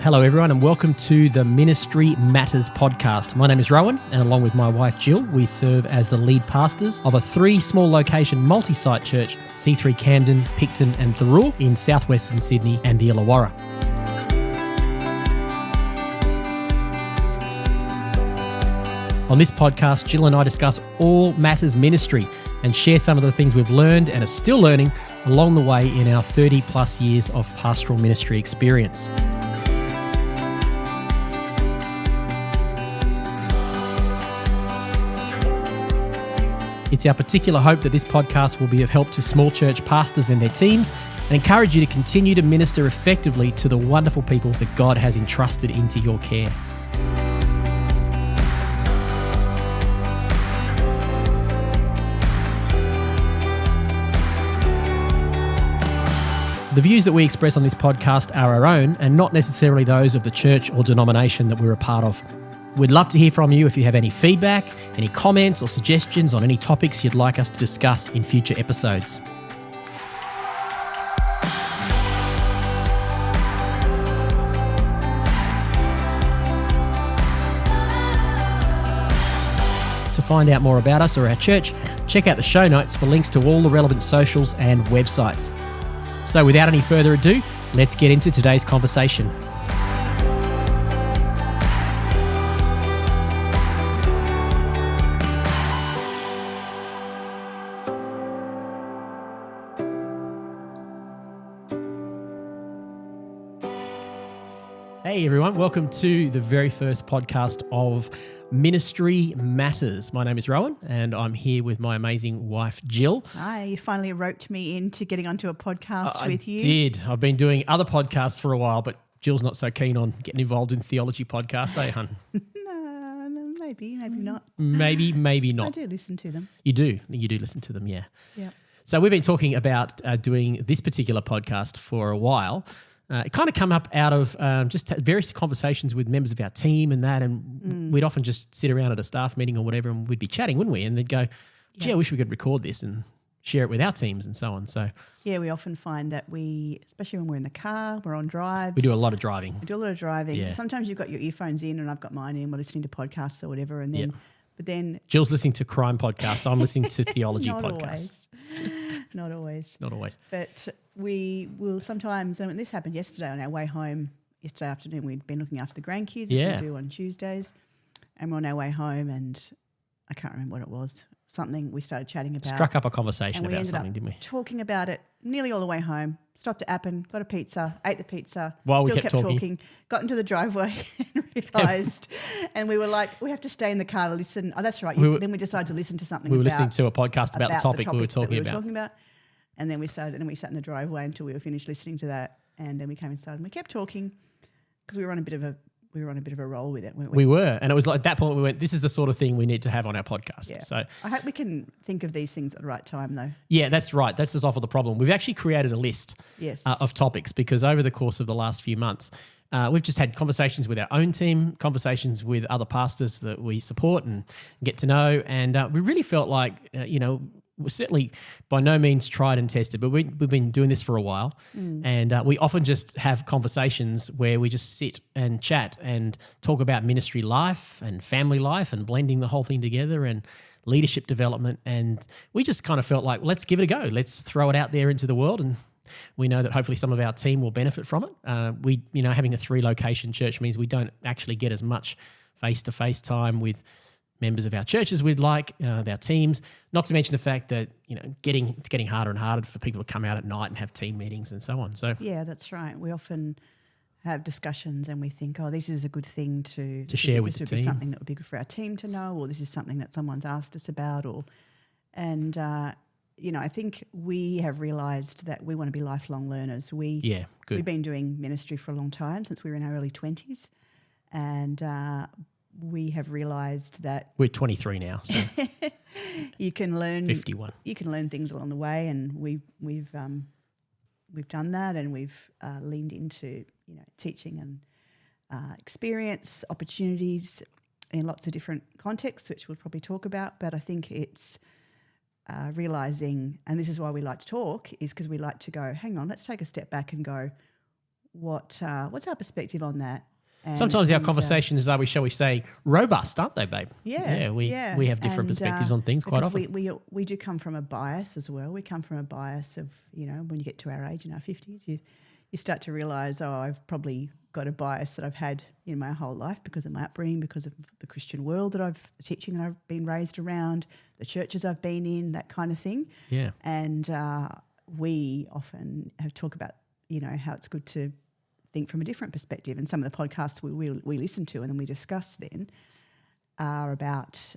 Hello everyone and welcome to the Ministry Matters podcast. My name is Rohan and along with my wife Jill, we serve as the lead pastors of a 3 small location multi-site church, C3 Camden, Picton and Thirroul in southwestern Sydney and the Illawarra. On this podcast, Jill and I discuss all matters ministry and share some of the things we've learned and are still learning along the way in our 30 plus years of pastoral ministry experience. It's our particular hope that this podcast will be of help to small church pastors and their teams and encourage you to continue to minister effectively to the wonderful people that God has entrusted into your care. The views that we express on this podcast are our own and not necessarily those of the church or denomination that we're a part of. We'd love to hear from you if you have any feedback, any comments or suggestions on any topics you'd like us to discuss in future episodes. To find out more about us or our church, check out the show notes for links to all the relevant socials and websites. So without any further ado, let's get into today's conversation. Hey everyone, welcome to the very first podcast of Ministry Matters. My name is Rohan and I'm here with my amazing wife Jill. Hi, you finally roped me into getting onto a podcast with you. I did. I've been doing other podcasts for a while, but Jill's not so keen on getting involved in theology podcasts, eh, hun? No, maybe not. Maybe not. I do listen to them. You do listen to them, yeah. Yeah. So we've been talking about doing this particular podcast for a while. It kind of come up out of just various conversations with members of our team and that, and we'd often just sit around at a staff meeting or whatever and we'd be chatting, wouldn't we? And they'd go, gee, I wish we could record this and share it with our teams and so on. So yeah, we often find that especially when we're in the car, we're on drives. We do a lot of driving. Yeah. Sometimes you've got your earphones in and I've got mine in, we're listening to podcasts or whatever, and then but then Jill's listening to crime podcasts. I'm listening to theology podcasts. Not always. But we will sometimes, and this happened yesterday on our way home, yesterday afternoon, we'd been looking after the grandkids as we do on Tuesdays, and we're on our way home and I can't remember what it was, something we started chatting about. Struck up a conversation about something, didn't we? Talking about it nearly all the way home. Stopped at Appen, got a pizza, ate the pizza, while still we kept talking, got into the driveway and realised, and we were like, we have to stay in the car to listen. Oh, that's right. Then we decided to listen to something. We were listening to a podcast about the topic we were talking about. And then we sat in the driveway until we were finished listening to that, and then we came inside and we kept talking because we were on a bit of a roll with it, weren't we? We were, and it was like at that point we went, this is the sort of thing we need to have on our podcast. Yeah. So I hope we can think of these things at the right time, though. Yeah, that's right. That's just often the problem. We've actually created a list of topics because over the course of the last few months, we've just had conversations with our own team, conversations with other pastors that we support and get to know, and we really felt like, we're certainly by no means tried and tested, but we've been doing this for a while, and we often just have conversations where we just sit and chat and talk about ministry life and family life and blending the whole thing together and leadership development, and we just kind of felt like, let's give it a go. Let's throw it out there into the world, and we know that hopefully some of our team will benefit from it. Having a 3-location church means we don't actually get as much face-to-face time with members of our churches we'd like, our teams, not to mention the fact that, it's getting harder and harder for people to come out at night and have team meetings and so on. So yeah, that's right. We often have discussions and we think, oh, this is a good thing to share with the team. This would be something that would be good for our team to know, or this is something that someone's asked us about, I think we have realised that we want to be lifelong learners. We've been doing ministry for a long time, since we were in our early 20s, and we have realised that we're 23 now, so you can learn 51. You can learn things along the way, and we've done that, and we've leaned into teaching and experience opportunities in lots of different contexts, which we'll probably talk about. But I think it's realising, and this is why we like to talk, is because we like to go, hang on, let's take a step back and go, what's our perspective on that? Sometimes our conversations are, shall we say, robust, aren't they, babe? Yeah. We have different perspectives on things quite often. We do come from a bias as well. We come from a bias of, when you get to our age in our 50s, you start to realise, I've probably got a bias that I've had in my whole life because of my upbringing, because of the Christian world the teaching that I've been raised around, the churches I've been in, that kind of thing. Yeah. And we often talk about, how it's good to think from a different perspective. And some of the podcasts we listen to and then we discuss then are about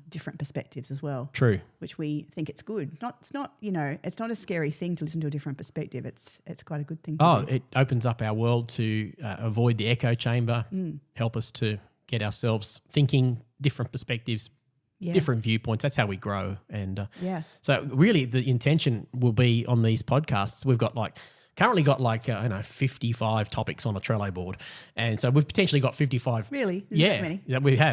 different perspectives as well. True. Which we think it's good. It's not a scary thing to listen to a different perspective. It's quite a good thing to do. It opens up our world to avoid the echo chamber, help us to get ourselves thinking different perspectives, different viewpoints. That's how we grow. And so really the intention will be on these podcasts. We've got currently got 55 topics on a Trello board. And so we've potentially got 55. Really? That many?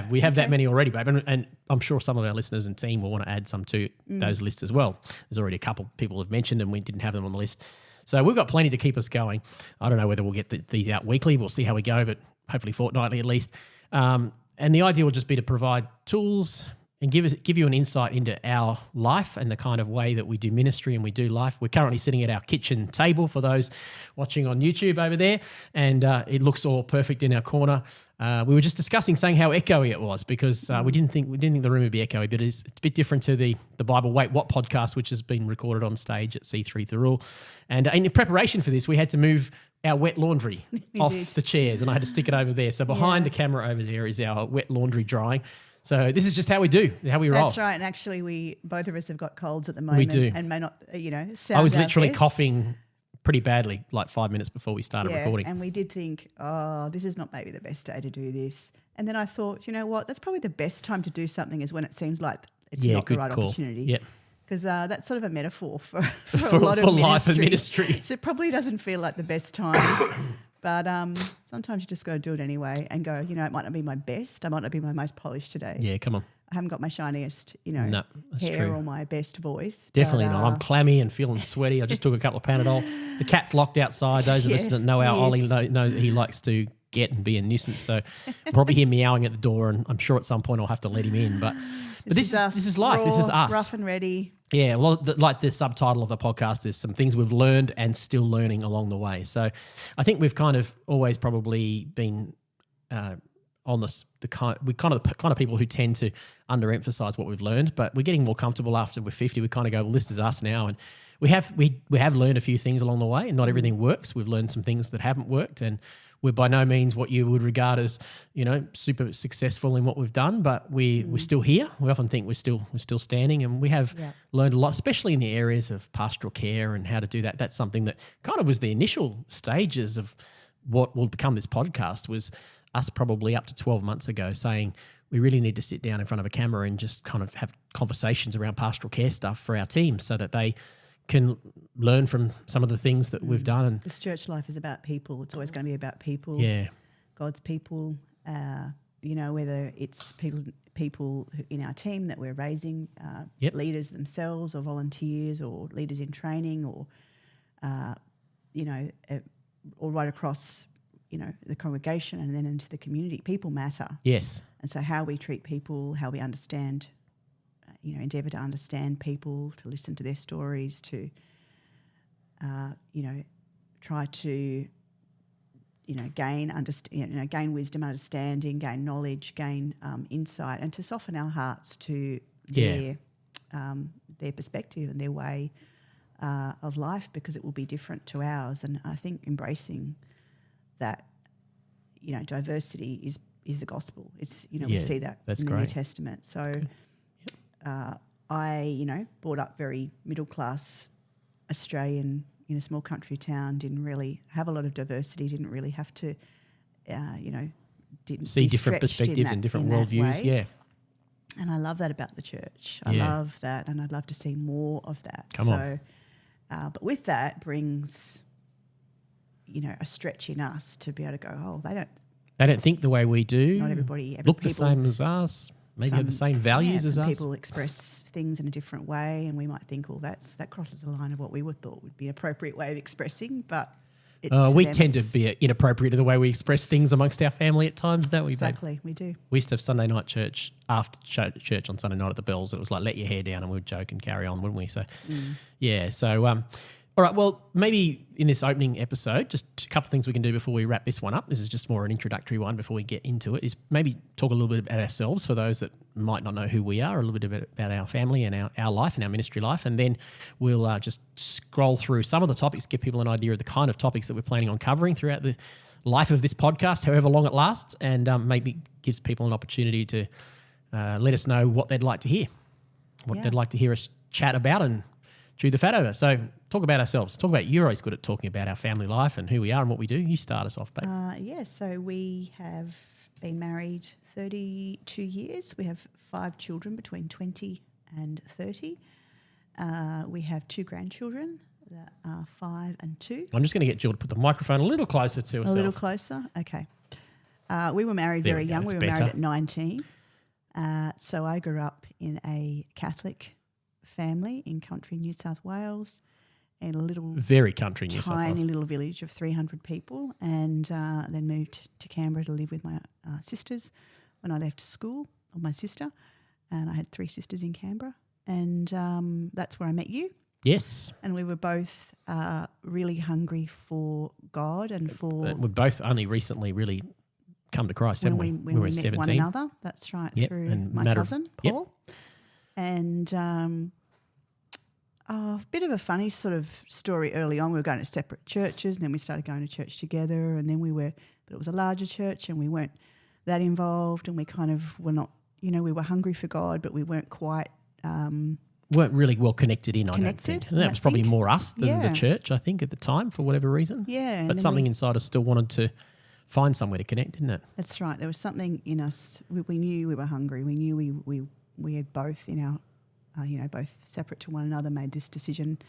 We have that many already, babe. And I'm sure some of our listeners and team will want to add some to those lists as well. There's already a couple people have mentioned and we didn't have them on the list. So we've got plenty to keep us going. I don't know whether we'll get these out weekly. We'll see how we go, but hopefully fortnightly at least. And the idea will just be to provide tools and give you an insight into our life and the kind of way that we do ministry and we do life. We're currently sitting at our kitchen table for those watching on YouTube over there, and it looks all perfect in our corner. We were just discussing, saying how echoey it was because we didn't think the room would be echoey, but it's a bit different to the Bible Wait What podcast, which has been recorded on stage at C3 Thirroul. And in preparation for this, we had to move our wet laundry off the chairs, and I had to stick it over there. So behind the camera over there is our wet laundry drying. So this is just how we do, how we roll. That's right. And actually, both of us have got colds at the moment. We do. And may not, sound I was literally best. Coughing pretty badly 5 minutes before we started recording. And we did think, this is not maybe the best day to do this. And then I thought, you know what, that's probably the best time to do something is when it seems like it's not the right opportunity. Yep. Because that's sort of a metaphor for a lot of life and ministry. So it probably doesn't feel like the best time. But sometimes you just got to do it anyway and go, it might not be my best. I might not be my most polished today. Yeah, come on. I haven't got my shiniest, no, hair true. or my best voice. Definitely not. I'm clammy and feeling sweaty. I just took a couple of Panadol. The cat's locked outside. Those of us that know our Ollie know he likes to get and be a nuisance. So I'll probably hear meowing at the door, and I'm sure at some point I'll have to let him in. But this is life. Raw, this is us. Rough and ready. Yeah, well, like the subtitle of the podcast is some things we've learned and still learning along the way. So I think we've kind of always probably been on the kind of people who tend to underemphasize what we've learned, but we're getting more comfortable after we're 50. We kind of go, well, this is us now, and we have learned a few things along the way, and not everything works. We've learned some things that haven't worked, and we're by no means what you would regard as super successful in what we've done, but we're still here. We often think we're still standing, and we have learned a lot, especially in the areas of pastoral care and how to do that. That's something that kind of was the initial stages of what will become this podcast. Was us probably up to 12 months ago saying we really need to sit down in front of a camera and just kind of have conversations around pastoral care stuff for our team so that they can learn from some of the things that we've done. And this church life is about people. It's always going to be about people. Yeah. God's people, whether it's people in our team that we're raising, leaders themselves or volunteers or leaders in training or right across the congregation and then into the community. People matter. Yes. And so how we treat people, how we understand, endeavour to understand people, to listen to their stories, to, try to, gain wisdom, understanding, gain knowledge, gain insight, and to soften our hearts to their perspective and their way of life, because it will be different to ours. And I think embracing that, diversity is the gospel. It's, we see that in the New Testament. So I, brought up very middle-class Australian in a small country town, didn't really have a lot of diversity, didn't really have to, didn't see different perspectives and different worldviews, yeah. And I love that about the church. I love that, and I'd love to see more of that. Come on. But with that brings, a stretch in us to be able to go, they don't think the way we do. Not everybody. Look the same as us. Maybe have the same values as us. People express things in a different way, and we might think, that crosses the line of what we would thought would be an appropriate way of expressing. But we tend to be inappropriate in the way we express things amongst our family at times, don't we? Exactly, we do. We used to have Sunday night church after church on Sunday night at the Bells. It was like, let your hair down, and we'd joke and carry on, wouldn't we? So, yeah. So, all right, well, maybe in this opening episode, just a couple of things we can do before we wrap this one up. This is just more an introductory one before we get into it, is maybe talk a little bit about ourselves for those that might not know who we are, a little bit about our family and our life and our ministry life, and then we'll just scroll through some of the topics, give people an idea of the kind of topics that we're planning on covering throughout the life of this podcast, however long it lasts, and maybe gives people an opportunity to let us know what they'd like to hear, they'd like to hear us chat about and chew the fat over. So talk about ourselves. Talk about, you're always good at talking about our family life and who we are and what we do. You start us off, babe. So we have been married 32 years. We have 5 children between 20 and 30. We have 2 grandchildren that are 5 and 2. I'm just going to get Jill to put the microphone a little closer to herself. A little closer? Okay. We were married very young. We were married at 19. So I grew up in a Catholic family in country New South Wales, in a little very country New South Wales, tiny little village of 300 people, and then moved to Canberra to live with my sisters when I left school, or my sister, and I had 3 sisters in Canberra, and that's where I met you. Yes. And we were both really hungry for God and for... We both only recently really come to Christ, haven't we? When we met 17. one another, that's right, through and my cousin, Paul. And a bit of a funny sort of story early on. We were going to separate churches, and then we started going to church together, and then but it was a larger church, and we weren't that involved, and we kind of were not, we were hungry for God, but we weren't quite... weren't really well connected in, I don't think. And that was probably more us than the church, I think, at the time, for whatever reason. Yeah. But something inside us still wanted to find somewhere to connect, didn't it? That's right. There was something in us. We knew we were hungry. We knew we had both in our... both separate to one another, made this decision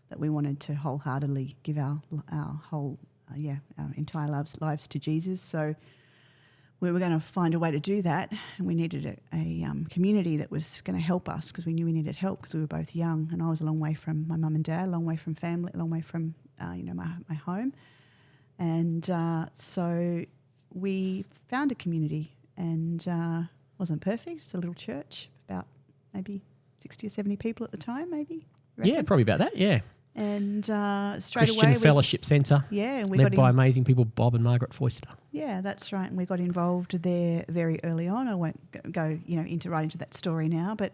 that we wanted to wholeheartedly give our entire lives to Jesus. So we were going to find a way to do that, and we needed a community that was going to help us, because we knew we needed help because we were both young, and I was a long way from my mum and dad, a long way from family, a long way from my home, and so we found a community, and wasn't perfect. It's a little church, about maybe 60 or 70 people at the time, maybe. Yeah, probably about that, yeah. And straight Christian away... Fellowship Centre. Yeah. And led by amazing people, Bob and Margaret Foister. Yeah, that's right. And we got involved there very early on. I won't go into that story now, but...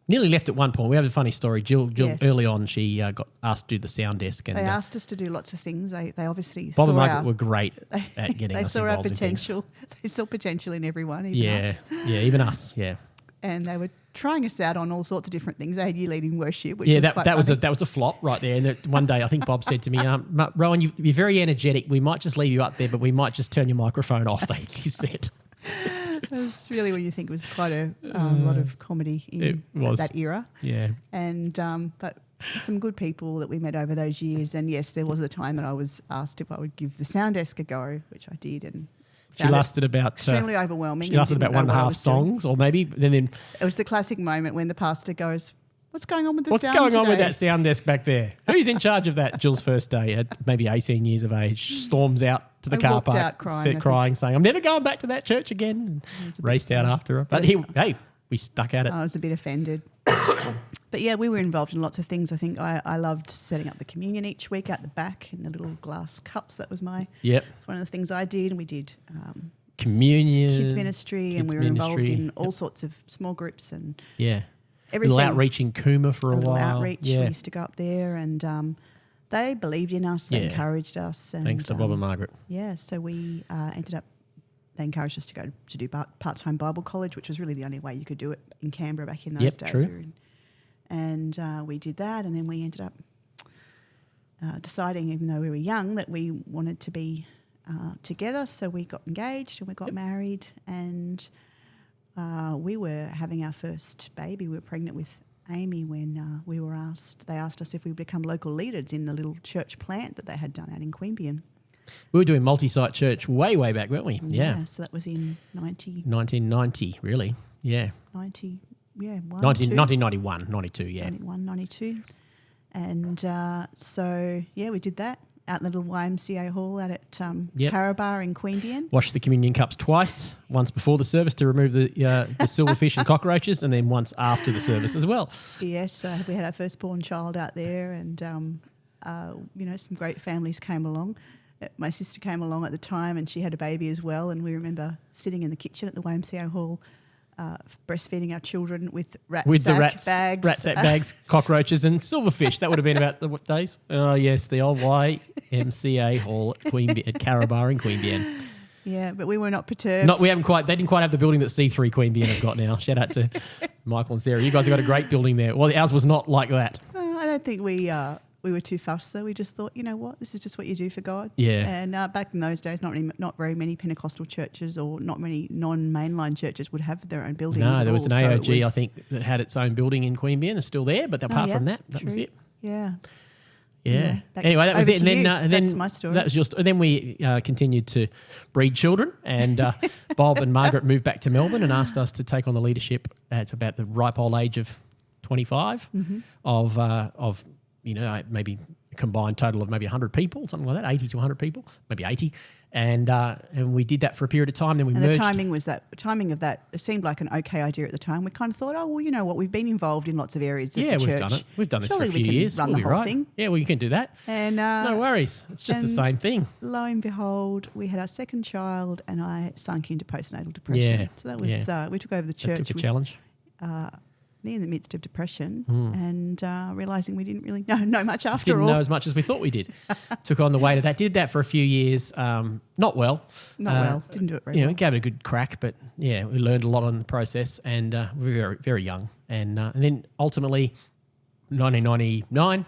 Nearly left at one point. We have a funny story. Jill yes. Early on, she got asked to do the sound desk. And they asked us to do lots of things. They obviously Bob and Margaret were great at getting us involved. They saw our potential. They saw potential in everyone, even us. Yeah, even us, yeah. And they were trying us out on all sorts of different things. They had you leading worship, which was quite funny. that was a flop right there. And one day I think Bob said to me, Rohan, you're very energetic. We might just leave you up there, but we might just turn your microphone off, he said. It was really, when you think, it was quite a lot of comedy in that era. Yeah. And but some good people that we met over those years. And yes, there was a time that I was asked if I would give the sound desk a go, which I did, and she lasted about... extremely overwhelming. She lasted about 1.5 songs, or maybe. Then it was the classic moment when the pastor goes, what's going on with the sound What's going today? on with that sound desk back there? Who's in charge of that? Jill's first day at maybe 18 years of age, storms out to the car park, out crying, saying, I'm never going back to that church again, and raced out after her. But we stuck at it. I was a bit offended. But yeah, we were involved in lots of things. I think I loved setting up the communion each week out the back in the little glass cups. That was it's one of the things I did. And we did communion, kids ministry, and we were involved in all sorts of small groups and everything. Little outreach in Cooma for a while. Outreach. We used to go up there, and they believed in us. They encouraged us. And, thanks to Bob and Margaret. Yeah, so we ended up. They encouraged us to go to do part-time Bible college, which was really the only way you could do it in Canberra back in those days. True. And we did that, and then we ended up deciding, even though we were young, that we wanted to be together. So we got engaged and we got married, and we were having our first baby. We were pregnant with Amy when they asked us if we would become local leaders in the little church plant that they had done out in Queanbeyan. We were doing multi-site church way back, weren't we? Yeah. So that was in 1990, really. Yeah. 1991, 92, yeah. 91, 92. And so, we did that. out in the little YMCA hall out at Carabar in Queanbeyan. Washed the communion cups twice, once before the service to remove the silverfish and cockroaches, and then once after the service as well. Yes, we had our firstborn child out there, and some great families came along. My sister came along at the time, and she had a baby as well, and we remember sitting in the kitchen at the YMCA hall breastfeeding our children with rat sack bags, cockroaches and silverfish. That would have been about the days. Oh yes, the old YMCA hall at Carabar in Queanbeyan. Yeah, but we were not perturbed. They didn't quite have the building that C3 Queanbeyan have got now. Shout out to Michael and Sarah. You guys have got a great building there. Well, ours was not like that. I don't think we were too fussed, though. We just thought, you know what, this is just what you do for God. Yeah. And back in those days, not very many Pentecostal churches or not many non-mainline churches would have their own buildings. No, there was an AOG, I think, that had its own building in Queanbeyan. It's still there, but apart from that, that was it. Yeah. Yeah. Anyway, that was it. And then that's my story. That was and then we continued to breed children, and Bob and Margaret moved back to Melbourne and asked us to take on the leadership at about the ripe old age of 25 of maybe a combined total of maybe 100 people, something like that, 80 to 100 people, maybe 80. And we did that for a period of time. Then we merged. The timing of that, it seemed like an okay idea at the time. We kind of thought, oh, well, you know what, we've been involved in lots of areas of the church. Yeah, we've done it. We've done this Surely for a few years. Run the whole thing. Yeah, well, you can do that. And no worries. It's just the same thing. Lo and behold, we had our second child and I sunk into postnatal depression. Yeah. So that was, we took over the church. That took a challenge. Me in the midst of depression and realising we didn't really know much after all. Didn't know as much as we thought we did. Took on the weight of that. Did that for a few years. Not well. Didn't do it very well. We gave it a good crack, but yeah, we learned a lot on the process, and we were very, very young. And then ultimately, 1999,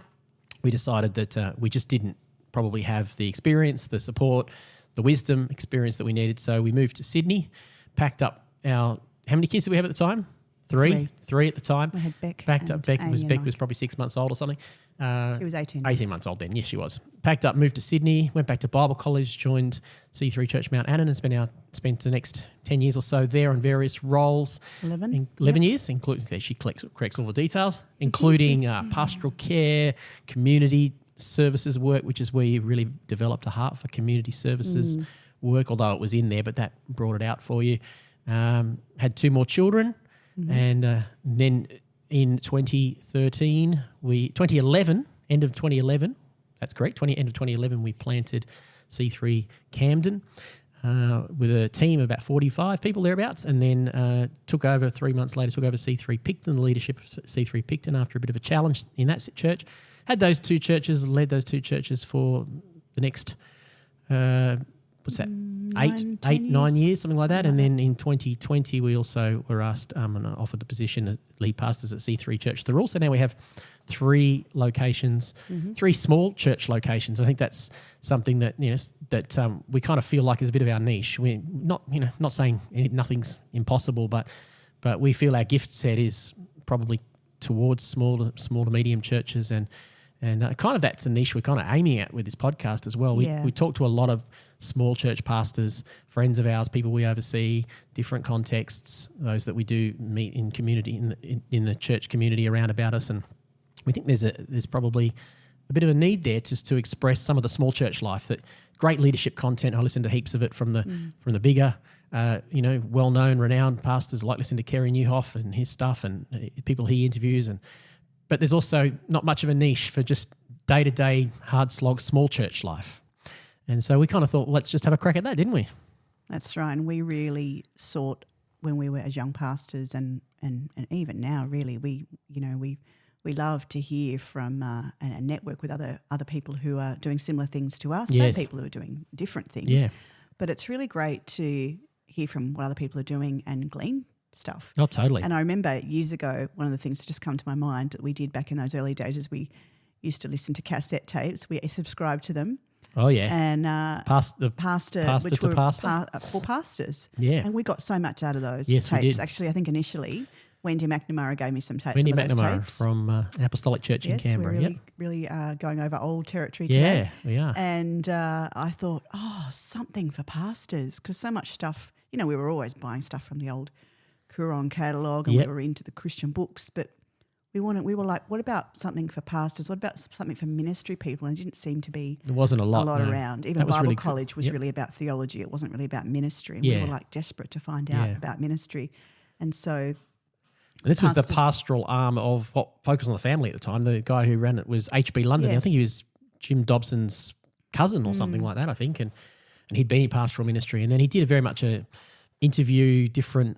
we decided that we just didn't probably have the experience, the support, the wisdom, experience that we needed. So we moved to Sydney, packed up how many kids did we have at the time? Three at the time. We had Beck. Packed up. Beck was probably 6 months old or something. She was 18 months old then. Yes, she was. Packed up, moved to Sydney, went back to Bible college, joined C3 Church Mount Annan, and spent the next 10 years or so there on various roles. 11 years, including, she corrects all the details, including pastoral care, community services work, which is where you really developed a heart for community services work, although it was in there, but that brought it out for you. Had 2 more children. And then in 2011, end of 2011, that's correct, end of 2011, we planted C3 Camden with a team of about 45 people thereabouts, and then took over 3 months later, C3 Picton, the leadership of C3 Picton after a bit of a challenge in that church. Had those 2 churches, led those 2 churches for the next... what's that? 9 years, something like that. And then in 2020, we also were asked and offered the position of lead pastors at C3 Church Thirroul. So now we have 3 locations, 3 small church locations. I think that's something that we kind of feel like is a bit of our niche. We're not saying nothing's impossible, but we feel our gift set is probably towards small to medium churches, and kind of that's the niche we're kind of aiming at with this podcast as well. We talk to a lot of small church pastors, friends of ours, people we oversee, different contexts, those that we do meet in community, in the church community around about us, and we think there's probably a bit of a need there just to express some of the small church life. That great leadership content. I listen to heaps of it from the bigger, well-known, renowned pastors. Like listen to Kerry Newhoff and his stuff and people he interviews, but there's also not much of a niche for just day-to-day, hard slog, small church life. And so we kind of thought, well, let's just have a crack at that, didn't we? That's right. And we really sought, when we were as young pastors and even now, really, we love to hear from and network with other people who are doing similar things to us, yes. People who are doing different things. Yeah. But it's really great to hear from what other people are doing and glean stuff. Oh, totally. And I remember years ago, one of the things that just come to my mind that we did back in those early days is we used to listen to cassette tapes. We subscribed to them. Oh, yeah. And pastor which to were pastor. For pastors. Yeah. And we got so much out of those tapes. We did. Actually, I think initially Wendy McNamara gave me some tapes Wendy of those McNamara tapes. from Apostolic Church in Canberra. We're really going over old territory today. Yeah, we are. And I thought, something for pastors, because so much stuff, we were always buying stuff from the old Koorong catalogue and we were into the Christian books, but we were like, what about something for pastors? What about something for ministry people? And it didn't seem to be there wasn't a lot around. Even Bible really college was really about theology. It wasn't really about ministry. And we were like desperate to find out about ministry. And so this was the pastoral arm of what focused on the family at the time. The guy who ran it was H.B. London. Yes. I think he was Jim Dobson's cousin or something like that, I think. And he'd been in pastoral ministry. And then he did very much interview different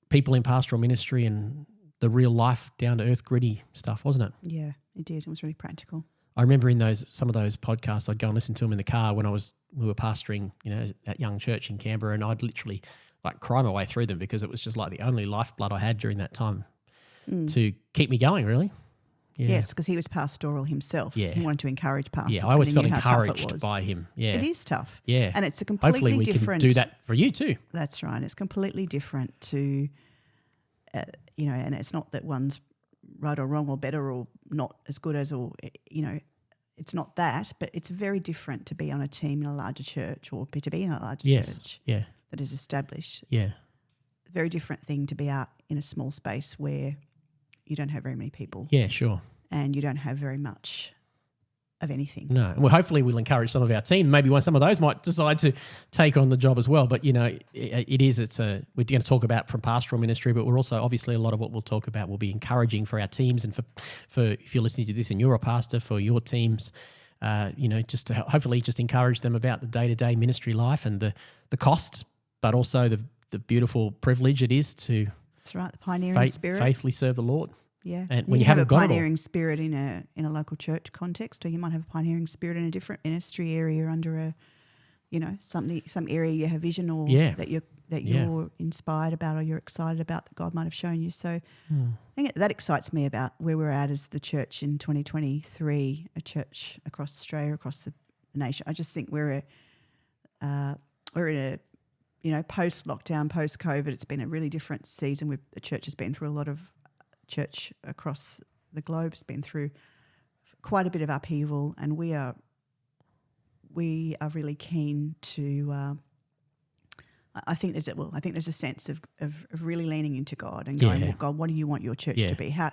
people in pastoral ministry and the real life, down to earth, gritty stuff, wasn't it? Yeah, it did. It was really practical. I remember in some of those podcasts, I'd go and listen to them in the car when we were pastoring, that young church in Canberra, and I'd literally like cry my way through them because it was just like the only lifeblood I had during that time to keep me going, really. Yeah. Yes, because he was pastoral himself. Yeah. He wanted to encourage pastors. Yeah, I always felt encouraged by him. Yeah. It is tough. Yeah. And it's a completely different... Hopefully we can do that for you too. That's right. It's completely different to... and it's not that one's right or wrong or better or not as good as, or, it's not that, but it's very different to be on a team in a larger church or to be in a larger church that is established. Yeah. Very different thing to be out in a small space where you don't have very many people. Yeah, sure. And you don't have very much of anything. No. Well, hopefully we'll encourage some of our team. Maybe some of those might decide to take on the job as well. But, we're going to talk about from pastoral ministry, but we're also obviously a lot of what we'll talk about will be encouraging for our teams and for if you're listening to this and you're a pastor, for your teams, just to hopefully just encourage them about the day-to-day ministry life and the cost, but also the beautiful privilege it is to That's right, the pioneering spirit. Faithfully serve the Lord. Yeah, and when you have a pioneering spirit in a local church context, or you might have a pioneering spirit in a different ministry area under some area you have vision or that you're inspired about or you're excited about that God might have shown you. So I think that excites me about where we're at as the church in 2023, a church across Australia, across the nation. I just think we're in a post-lockdown, post-COVID. It's been a really different season. The church has been through a lot of church across the globe has been through quite a bit of upheaval, and we are really keen to. I think there's a sense of really leaning into God and going, well, God, what do you want your church to be? How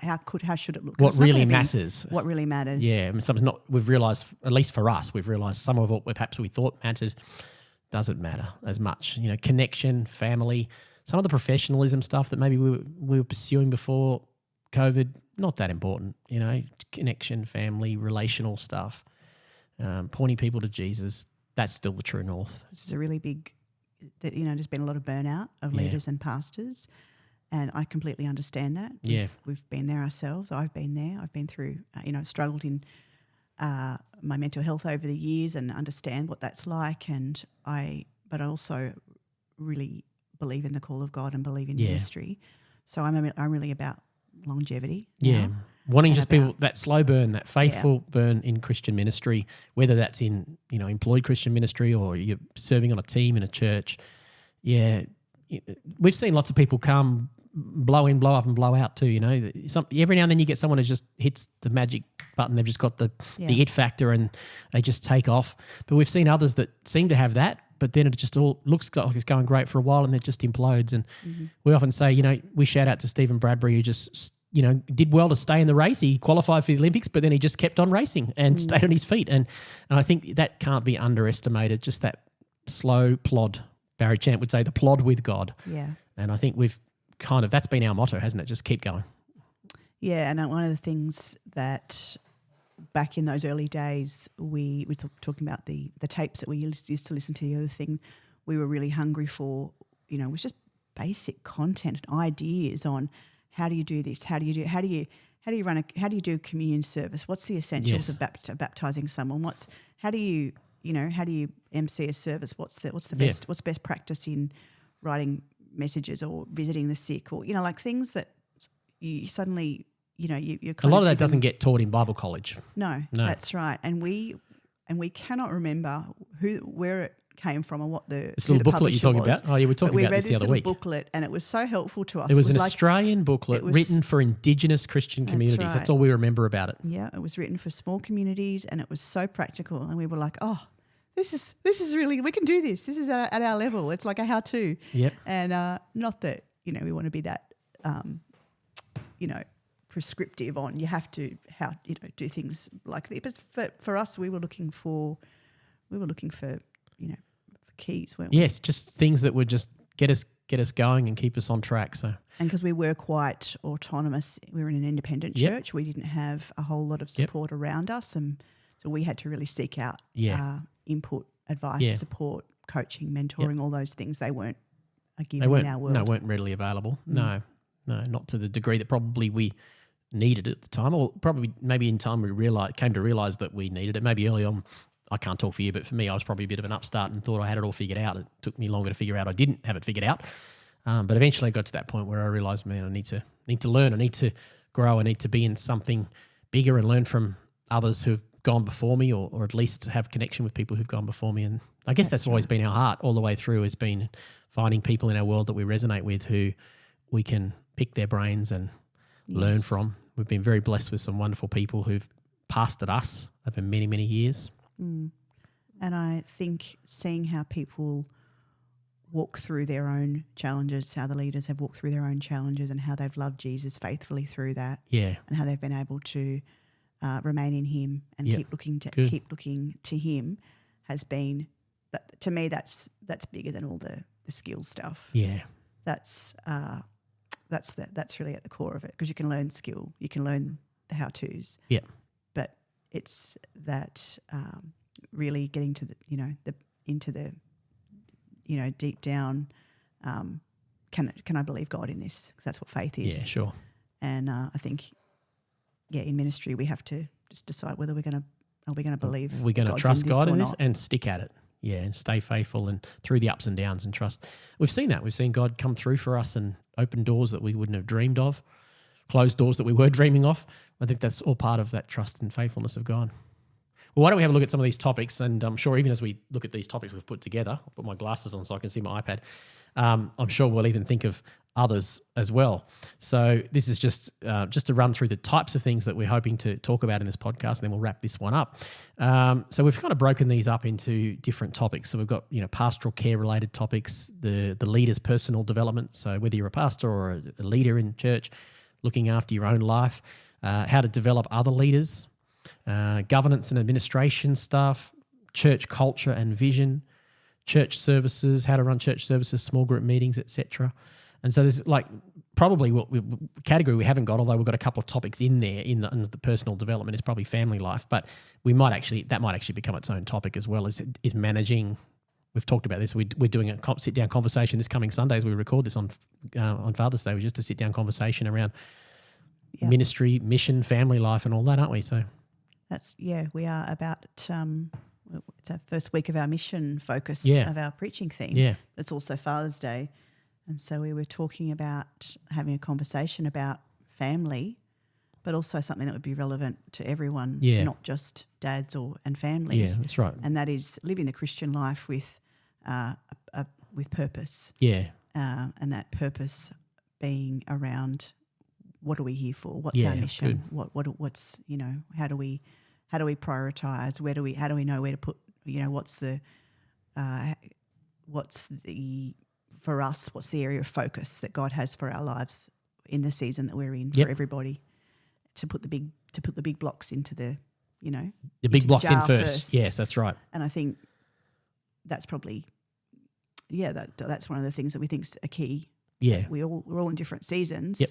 should it look? What really matters? What really matters? Yeah, we've realised, at least for us, some of what perhaps we thought mattered doesn't matter as much. Connection, family, some of the professionalism stuff that maybe we were pursuing before COVID, not that important, connection, family, relational stuff, pointing people to Jesus, that's still the true north. This is a really big, there's been a lot of burnout of leaders and pastors, and I completely understand that. We've been there ourselves. I've been there. I've been through, struggled in my mental health over the years and understand what that's like, but I also really believe in the call of God and believe in ministry. So I'm really about longevity. Yeah. Wanting just people, that slow burn, that faithful burn in Christian ministry, whether that's in, employed Christian ministry or you're serving on a team in a church. Yeah. We've seen lots of people come, blow in, blow up and blow out too, Every now and then you get someone who just hits the magic button. They've just got the it factor and they just take off. But we've seen others that seem to have that, but then it just all looks like it's going great for a while and it just implodes. And we often say, we shout out to Stephen Bradbury who just, did well to stay in the race. He qualified for the Olympics, but then he just kept on racing and stayed on his feet. And I think that can't be underestimated, just that slow plod. Barry Champ would say the plod with God. Yeah. And I think that's been our motto, hasn't it? Just keep going. Yeah, and one of the things that back in those early days, we were talking about the tapes that we used to listen to. The other thing we were really hungry for, was just basic content and ideas on how do you do this, how do you do a communion service? What's the essentials of baptizing someone? How do you MC a service? What's best practice in writing messages or visiting the sick, or things that you suddenly you're kind a lot of that doesn't get taught in Bible college. No, that's right. And we cannot remember where it came from and what this little booklet you're talking about. Oh, yeah, we talking about this the other week. We read this booklet and it was so helpful to us. It was an Australian booklet written for Indigenous Christian communities. That's all we remember about it. Yeah, it was written for small communities and it was so practical. And we were like, oh, this is really, we can do this. This is at our level. It's like a how-to. Yep. And not that we want to be that, prescriptive on you have to do things like this. But for us, we were looking for for keys, weren't we? Yes, just things that would just get us going and keep us on track. So, and because we were quite autonomous, we were in an independent church. We didn't have a whole lot of support around us, and so we had to really seek out input, advice, support, coaching, mentoring, all those things. They weren't a given in our world. No, weren't readily available. No, not to the degree that probably we needed at the time, or probably maybe in time we came to realise that we needed it. Maybe early on, I can't talk for you, but for me, I was probably a bit of an upstart and thought I had it all figured out. It took me longer to figure out I didn't have it figured out. But eventually I got to that point where I realised, man, I need to learn. I need to grow. I need to be in something bigger and learn from others who've gone before me, or at least have connection with people who've gone before me. And I guess that's always been our heart all the way through, has been finding people in our world that we resonate with, who we can pick their brains and learn from. We've been very blessed with some wonderful people who've pastored us over many, many years. Mm. And I think seeing how people walk through their own challenges, how the leaders have walked through their own challenges, and how they've loved Jesus faithfully through that, and how they've been able to remain in Him and keep looking to Him, has been, to me, that's bigger than all the skill stuff. Yeah, that's really at the core of it, because you can learn skill, you can learn the how-tos. Yeah. It's that really getting to into the deep down. Can I believe God in this? Because that's what faith is. Yeah, sure. And I think, in ministry we have to just decide whether are we going to believe. We're going to trust God in this and stick at it. Yeah, and stay faithful and through the ups and downs and trust. We've seen that. We've seen God come through for us and open doors that we wouldn't have dreamed of, closed doors that we were dreaming of. I think that's all part of that trust and faithfulness of God. Well, why don't we have a look at some of these topics? And I'm sure even as we look at these topics we've put together, I'll put my glasses on so I can see my iPad. I'm sure we'll even think of others as well. So this is just to run through the types of things that we're hoping to talk about in this podcast, and then we'll wrap this one up. So we've kind of broken these up into different topics. So we've got pastoral care related topics, the leader's personal development. So whether you're a pastor or a leader in church, looking after your own life, how to develop other leaders, governance and administration stuff, church culture and vision, church services, how to run church services, small group meetings, etc. And so there's probably category we haven't got, although we've got a couple of topics in there in the personal development, is probably family life. But that might actually become its own topic as well, is managing. We've talked about this. We're doing a sit-down conversation this coming Sunday as we record this on Father's Day. We're just a sit-down conversation around ministry, mission, family life and all that, aren't we? So we are about it's our first week of our mission focus of our preaching theme. Yeah. It's also Father's Day. And so we were talking about having a conversation about family, but also something that would be relevant to everyone, not just dads and families. Yeah, that's right. And that is living the Christian life with purpose. Yeah. And that purpose being around, what are we here for? What's our mission? Good. What's how do we prioritize? How do we know where to put? What's the for us? What's the area of focus that God has for our lives in the season that we're in, for everybody? To put the big blocks into the big blocks in first. Yes, that's right. And I think that's probably that's one of the things that we think is a key. Yeah, we're all in different seasons. Yep.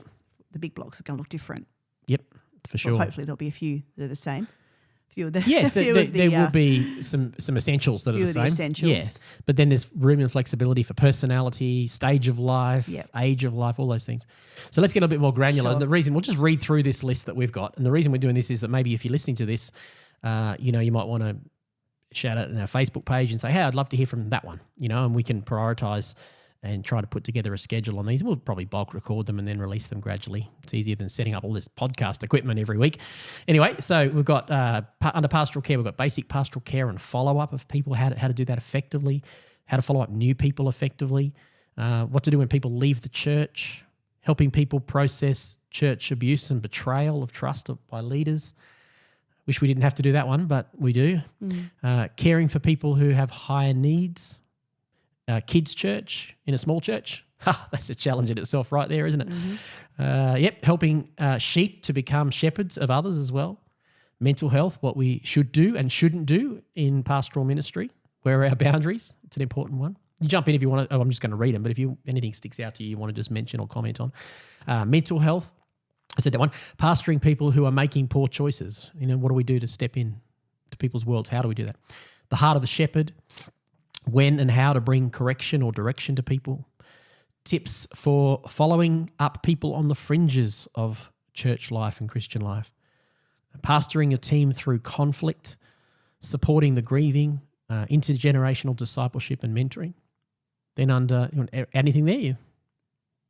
The big blocks are going to look different. Yep, for sure. Well, hopefully there'll be a few that are the same. There will be some essentials that are the same. Essentials. Yeah, but then there's room and flexibility for personality, stage of life, age of life, all those things. So let's get a bit more granular. Sure. The reason, we'll just read through this list that we've got, and the reason we're doing this is that maybe if you're listening to this, you might want to shout out on our Facebook page and say, hey, I'd love to hear from that one, and we can prioritise and try to put together a schedule on these. And we'll probably bulk record them and then release them gradually. It's easier than setting up all this podcast equipment every week. Anyway, so we've got under pastoral care, we've got basic pastoral care and follow-up of people, how to do that effectively, how to follow up new people effectively, what to do when people leave the church, helping people process church abuse and betrayal of trust by leaders. Wish we didn't have to do that one, but we do. Caring for people who have higher needs, kids' church in a small church. That's a challenge in itself right there, isn't it? Mm-hmm. Helping sheep to become shepherds of others as well. Mental health, what we should do and shouldn't do in pastoral ministry. Where are our boundaries? It's an important one. You jump in if you want to. I'm just going to read them, but if anything sticks out to you want to just mention or comment on. Mental health, I said that one. Pastoring people who are making poor choices. What do we do to step in to people's worlds? How do we do that? The heart of the shepherd, when and how to bring correction or direction to people. Tips for following up people on the fringes of church life and Christian life. Pastoring a team through conflict, supporting the grieving, intergenerational discipleship and mentoring. Then under anything there?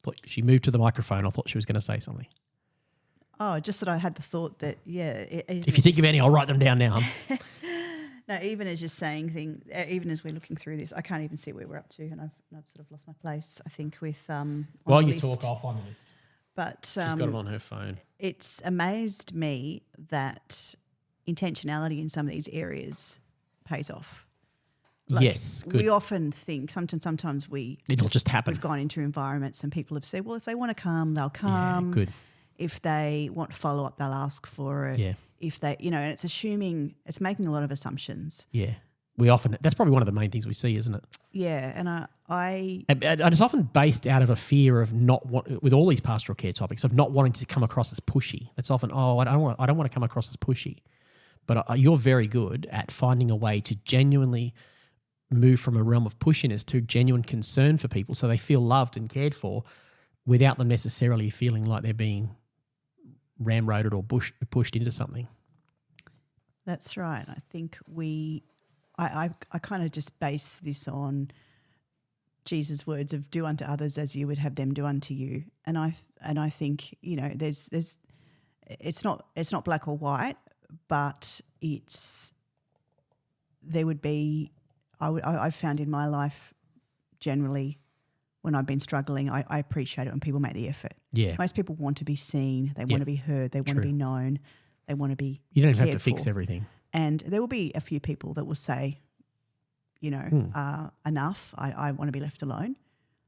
Thought she moved to the microphone. I thought she was going to say something. Oh, just that I had the thought that, if you think of any, I'll write them down now. No, even as you're saying things, even as we're looking through this, I can't even see where we're up to, and I've sort of lost my place, I think, with while you talk, I'll find the list. But she's got it on her phone. It's amazed me that intentionality in some of these areas pays off. Yes, good. We often think sometimes it'll just happen. We've gone into environments and people have said, well, if they want to come, they'll come. Yeah, good. If they want follow up, they'll ask for it. Yeah. If they, and it's making a lot of assumptions. Yeah. That's probably one of the main things we see, isn't it? Yeah. And it's often based out of a fear of with all these pastoral care topics, of not wanting to come across as pushy. That's often, I don't want to come across as pushy. But you're very good at finding a way to genuinely move from a realm of pushiness to genuine concern for people so they feel loved and cared for without them necessarily feeling like they're being ramroded or pushed into something. That's right. I think I kind of just base this on Jesus' words of do unto others as you would have them do unto you. And I think, there's it's not black or white, but there would be, I've found in my life generally when I've been struggling, I appreciate it when people make the effort. Yeah. Most people want to be seen. They want to be heard. They want to be known. They want to be You don't even have to fix everything. And there will be a few people that will say, enough, I want to be left alone.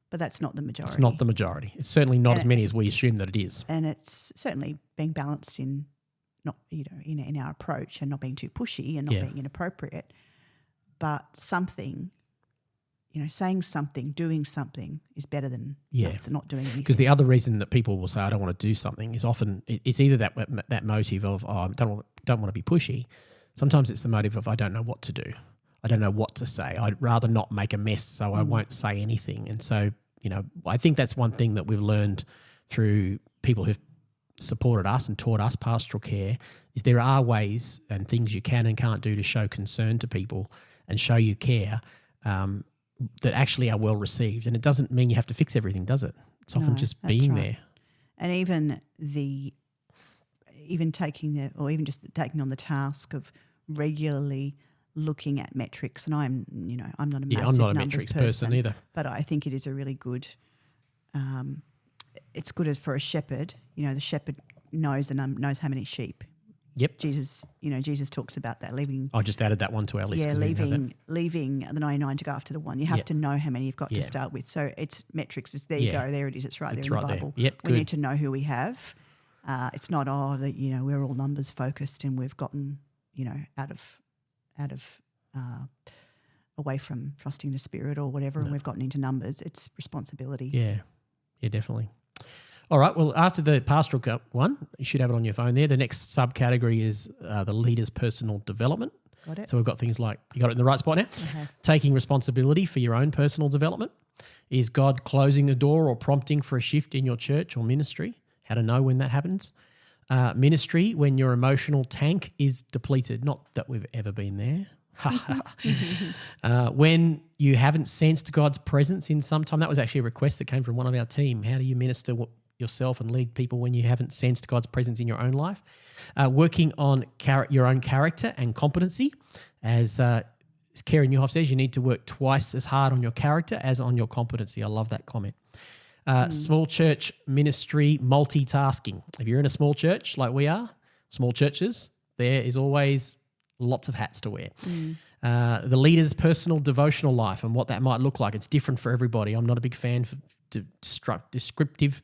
But that's not the majority. It's not the majority. It's certainly not as many as we assume that it is. And it's certainly being balanced in not, in our approach and not being too pushy and not being inappropriate. But something, saying something, doing something is better than not doing anything. Because the other reason that people will say, I don't want to do something is often it's either that motive of, I don't want to be pushy. Sometimes it's the motive of, I don't know what to do. I don't know what to say. I'd rather not make a mess, so I won't say anything. And so, I think that's one thing that we've learned through people who've supported us and taught us pastoral care is there are ways and things you can and can't do to show concern to people and show you care that actually are well received. And it doesn't mean you have to fix everything, does it? It's often just being there. And even taking on the task of regularly looking at metrics. And I'm not a massive I'm not a numbers metrics person either. But I think it is a really good. It's good as for a shepherd. The shepherd knows how many sheep. Yep. Jesus talks about that, leaving. I just added that one to our list. Yeah, leaving the 99 to go after the one. You have to know how many you've got to start with. So it's metrics. There you go. There it is. It's right there in the Bible. Yep, we need to know who we have. It's not that we're all numbers focused and we've gotten out of away from trusting the Spirit or whatever, and we've gotten into numbers. It's responsibility. Yeah, definitely. All right, well, after the pastoral one, you should have it on your phone there. The next subcategory is the leader's personal development. Got it. So we've got things like, you got it in the right spot now? Okay. Taking responsibility for your own personal development. Is God closing a door or prompting for a shift in your church or ministry? How to know when that happens. Ministry, when your emotional tank is depleted. Not that we've ever been there. When you haven't sensed God's presence in some time. That was actually a request that came from one of our team. How do you minister yourself and lead people when you haven't sensed God's presence in your own life? Working on your own character and competency. As Karen Newhoff says, you need to work twice as hard on your character as on your competency. I love that comment. Small church ministry multitasking. If you're in a small church like we are, small churches, there is always lots of hats to wear. The leader's personal devotional life and what that might look like. It's different for everybody. I'm not a big fan for prescriptive.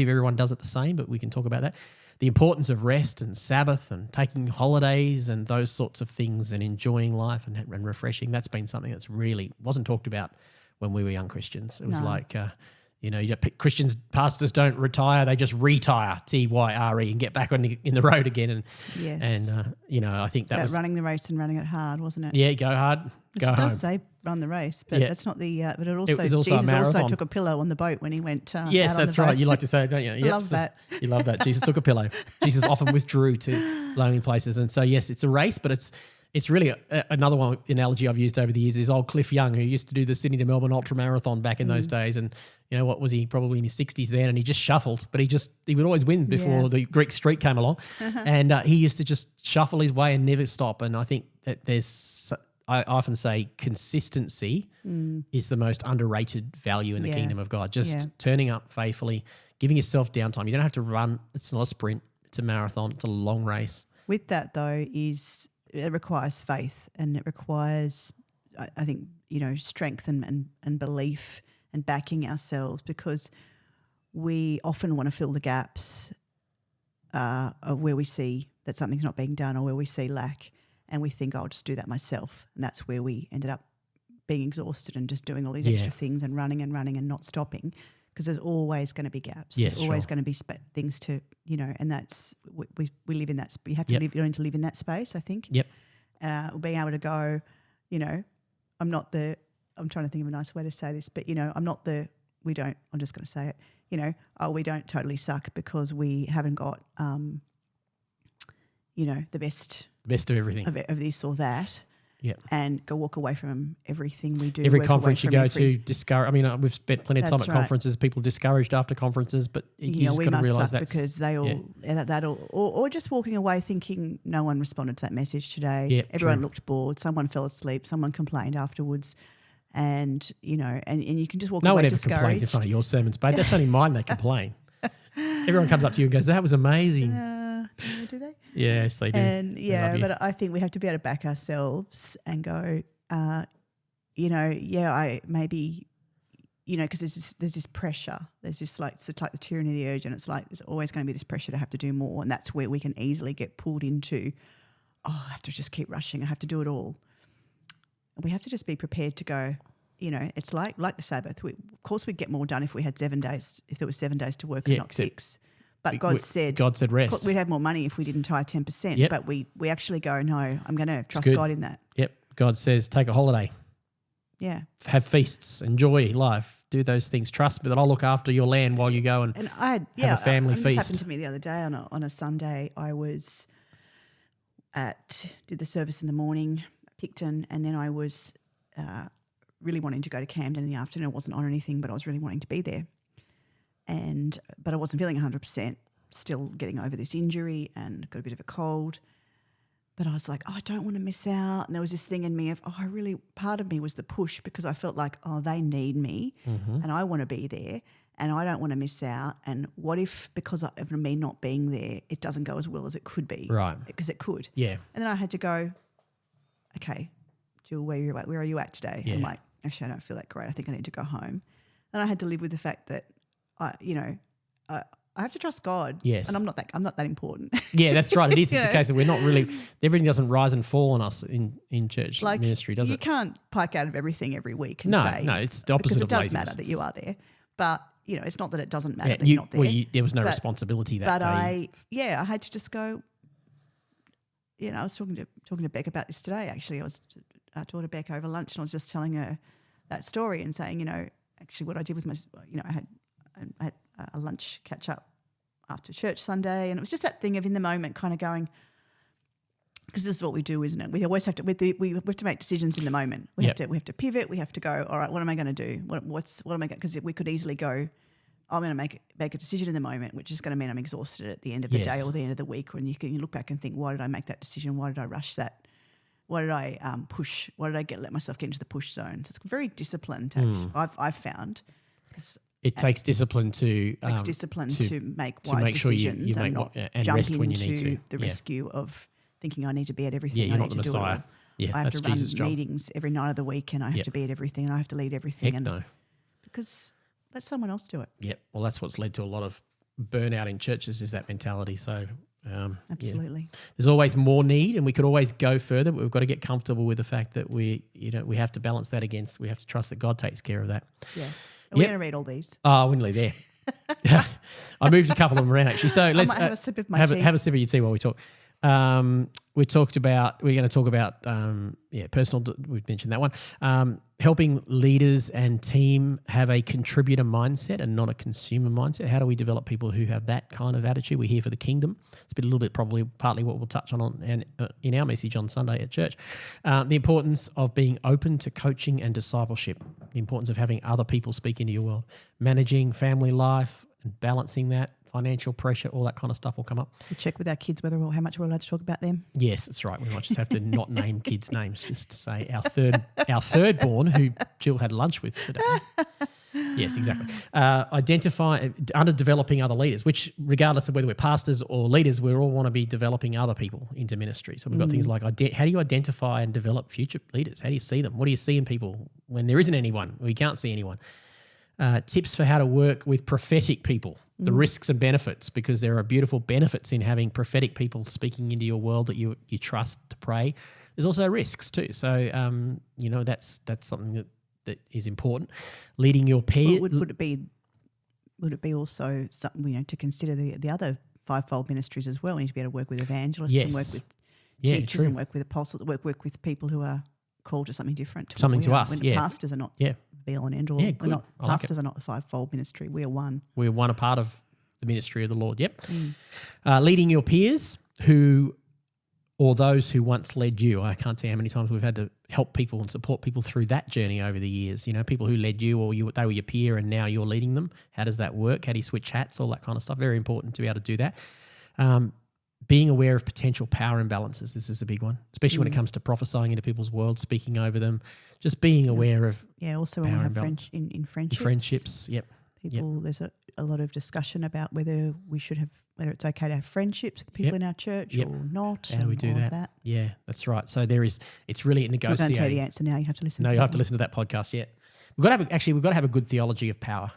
Everyone does it the same, but we can talk about that. The importance of rest and Sabbath and taking holidays and those sorts of things and enjoying life and refreshing. That's been something that's really wasn't talked about when we were young Christians. It was Christians, pastors don't retire; they just retire, TYRE, and get back in the road again. And I think that was running the race and running it hard, wasn't it? Yeah, go hard, go home. It does say run the race, but that's not the. But it was also Jesus also took a pillow on the boat when he went. Yes, that's right. You like to say, don't you? Yep. Love that. You love that. Jesus took a pillow. Jesus often withdrew to lonely places, and so yes, it's a race, but it's really another one analogy I've used over the years is old Cliff Young, who used to do the Sydney to Melbourne ultra marathon back in those days. And you know, what was he, probably in his 60s then, and he just shuffled, but he would always win before the Greek Street came along. And he used to just shuffle his way and never stop. And I think that I often say consistency is the most underrated value in the kingdom of God. Just turning up faithfully, giving yourself downtime. You don't have to run. It's not a sprint. It's a marathon. It's a long race. With that though it requires faith, and it requires, I think, strength and belief and backing ourselves, because we often want to fill the gaps of where we see that something's not being done or where we see lack, and we think, I'll just do that myself. And that's where we ended up being exhausted and just doing all these extra things and running and not stopping, because there's always going to be gaps. Yes, there's always going to be things to, and that's, we live in that, you have to learn to live in that space, I think. Yep. Being able to go, I'm trying to think of a nice way to say this, but, I'm just going to say it, we don't totally suck because we haven't got, the best of everything. Of this or that. Yep. And walk away from everything we do. Every conference you go to, discourage. I mean, we've spent plenty of time at conferences. People discouraged after conferences, but you just got to realise that because they all, or just walking away thinking no one responded to that message today. Yep, everyone looked bored. Someone fell asleep. Someone complained afterwards, and and you can just walk away discouraged. No one ever complains in front of your sermons, babe. That's only mine. They complain. Everyone comes up to you and goes, "That was amazing." Do they? Yes, they do. And but I think we have to be able to back ourselves and go, I maybe, because there's this pressure. There's this it's like the tyranny of the urge, and it's like there's always going to be this pressure to have to do more, and that's where we can easily get pulled into, I have to just keep rushing. I have to do it all. We have to just be prepared to go. It's like the Sabbath. Of course, we'd get more done if we had 7 days. If there was 7 days to work and not 6. But God said rest. We'd have more money if we didn't tie 10%. Yep. But we actually go, no, I'm going to trust God in that. Yep. God says, take a holiday. Yeah. Have feasts. Enjoy life. Do those things. Trust me that I'll look after your land while you go and have a family feast. This happened to me the other day on a Sunday. I was did the service in the morning at Picton, and then I was really wanting to go to Camden in the afternoon. I wasn't on anything, but I was really wanting to be there. But I wasn't feeling 100%, still getting over this injury and got a bit of a cold. But I was like, I don't want to miss out. And there was this thing in me of, part of me was the push, because I felt like, they need me and I want to be there and I don't want to miss out. And what if, because of me not being there, it doesn't go as well as it could be? Right. Because it could. Yeah. And then I had to go, okay, Jill, where are you at today? Yeah. I'm like, actually, I don't feel that great. I think I need to go home. And I had to live with the fact that I have to trust God. Yes. And I'm not that important. Yeah, that's right. It is. It's a case of we're not really, everything doesn't rise and fall on us in church ministry, does it? You can't pike out of everything every week and say. No, it's the opposite of laziness. Because it does matter that you are there. But, it's not that it doesn't matter that you're not there. Well, there was no responsibility that day. I had to just go, I was talking to Beck about this today, actually. I talked to Beck over lunch and I was just telling her that story and saying, actually what I did with I had a lunch catch up after church Sunday, and it was just that thing of in the moment kind of going, because this is what we do, isn't it? We always have to we have to make decisions in the moment. We have to pivot. We have to go, all right, what am I going to do? What am I going? Because we could easily go, I'm going to make a decision in the moment, which is going to mean I'm exhausted at the end of the day or the end of the week. When you look back and think, why did I make that decision? Why did I rush that? Why did I push? Why did I let myself get into the push zone? So it's very disciplined. I've found. It takes discipline to make wise decisions you and not and jump rest when you need into to. the rescue of thinking I need to be at everything. Yeah, you're not the Messiah. I have to run meetings every night of the week and I have to be at everything and I have to lead everything. Heck no. Because let someone else do it. Yep. Well, that's what's led to a lot of burnout in churches is that mentality. So absolutely. Yeah. There's always more need and we could always go further, but we've got to get comfortable with the fact that we have to balance that against, we have to trust that God takes care of that. Yeah. We're going to read all these. Oh, I wouldn't leave there. I moved a couple of them around actually. So let's have a sip of my tea. Have a sip of your tea while we talk. We're going to talk about personal. We've mentioned that one. Helping leaders and team have a contributor mindset and not a consumer mindset. How do we develop people who have that kind of attitude? We're here for the kingdom. It's a little bit probably partly what we'll touch on in our message on Sunday at church. The importance of being open to coaching and discipleship. The importance of having other people speak into your world. Managing family life and balancing that. Financial pressure, all that kind of stuff will come up. We check with our kids how much we're allowed to talk about them. Yes, that's right. We might just have to not name kids' names, just to say our third born, who Jill had lunch with today. Yes, exactly. Identify underdeveloping other leaders, which regardless of whether we're pastors or leaders, we all want to be developing other people into ministry. So we've got things like how do you identify and develop future leaders? How do you see them? What do you see in people when there isn't anyone? We can't see anyone. Tips for how to work with prophetic people, the risks and benefits, because there are beautiful benefits in having prophetic people speaking into your world that you trust to pray. There's also risks too. So, that's something that is important. Leading your peers. Would it be also something, to consider the other fivefold ministries as well? We need to be able to work with evangelists and work with teachers and work with apostles, work with people who are called to something different. Something to us, Pastors are not be all and end all. Yeah, good. Pastors are not the fivefold ministry. We are one. We're one a part of the ministry of the Lord. Yep. Leading your peers or those who once led you. I can't tell you how many times we've had to help people and support people through that journey over the years. People who led you or they were your peer and now you're leading them. How does that work? How do you switch hats? All that kind of stuff. Very important to be able to do that. Being aware of potential power imbalances. This is a big one, especially when it comes to prophesying into people's worlds, speaking over them, just being aware of also when we have friendships. In friendships, yep. There's a lot of discussion about whether it's okay to have friendships with people in our church or not. How do we do that? Yeah, that's right. So it's really a negotiation. I'm going to tell you the answer now. You have to listen. No, you have to listen to that podcast. Yeah. We've got to have a good theology of power.